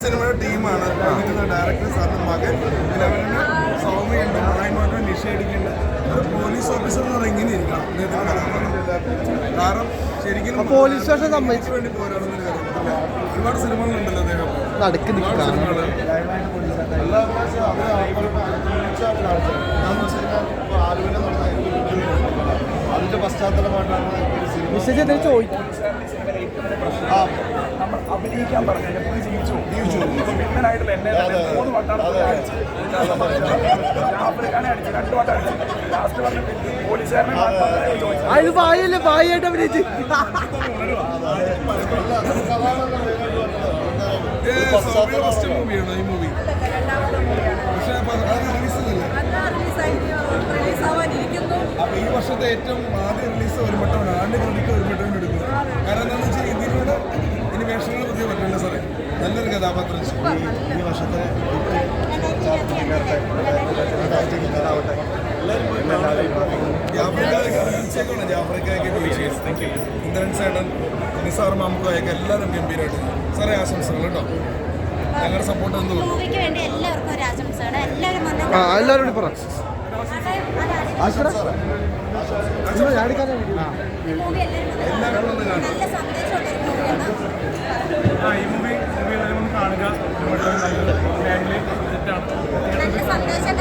സിനിമയുടെ ടീമാണ്. ഡയറക്ടർ സാറിന്റെ മകൻ ഇലവന് സൗമ്യുണ്ട്, മായ്മോട്ടം നിഷേധിക്കേണ്ട ഒരു പോലീസ് ഓഫീസർ എന്ന് പറഞ്ഞാൽ ഇങ്ങനെ ഇരിക്കണം. കാരണം ശരിക്കും പോലീസ് സ്റ്റേഷൻ സമ്മതിച്ചു വേണ്ടി പോരാടുന്ന ഒരുപാട് സിനിമകളുണ്ടല്ലോ അദ്ദേഹം. നടക്കുന്നു അതിന്റെ പശ്ചാത്തലമായിട്ടാണ് ചോദിക്കും. നമ്മൾ അഭിനയിക്കാൻ പറഞ്ഞു പുള്ളി ജീവിച്ചു വിന്നനായിട്ടുള്ള എന്നെ 3 വട്ടാണ് ആഫ്രിക്കാനെ അടിച്ചു 2 വട്ടം അടിച്ചു. ലാസ്റ്റ് പറഞ്ഞ പോലീസുകാരനെ അത് വായല്ലേ വായായിട്ട് അഭിനയിച്ച് മൂവിയാണ് ഈ മൂവി. പക്ഷേ അപ്പൊ ഈ വർഷത്തെ ഏറ്റവും ആദ്യ റിലീസ് ഒരു വട്ടമാണ്. ആണ്ട് ക്രെഡിറ്റ് ഒരു വട്ടം എടുക്കുന്നത്. കാരണം എന്താണെന്ന് വെച്ചാൽ ഇതിലൂടെ ഇനി വേഷങ്ങൾ പുതിയ പറ്റില്ല സാറേ. നല്ലൊരു കഥാപാത്രം. ഈ വർഷത്തെ ഇന്ദ്രൻ സേട്ടൻ, നിസാർ മാമുക്കായൊക്കെ എല്ലാവരും ഗംഭീരമായിട്ട്. സാറേ ആശംസകൾ കേട്ടോ. ഞങ്ങളുടെ സപ്പോർട്ട് എന്തുകൊണ്ട് എല്ലാവരും പറ ഈ മൂവി എല്ലാവരും ഒന്ന് കാണുക. നല്ല സന്തോഷം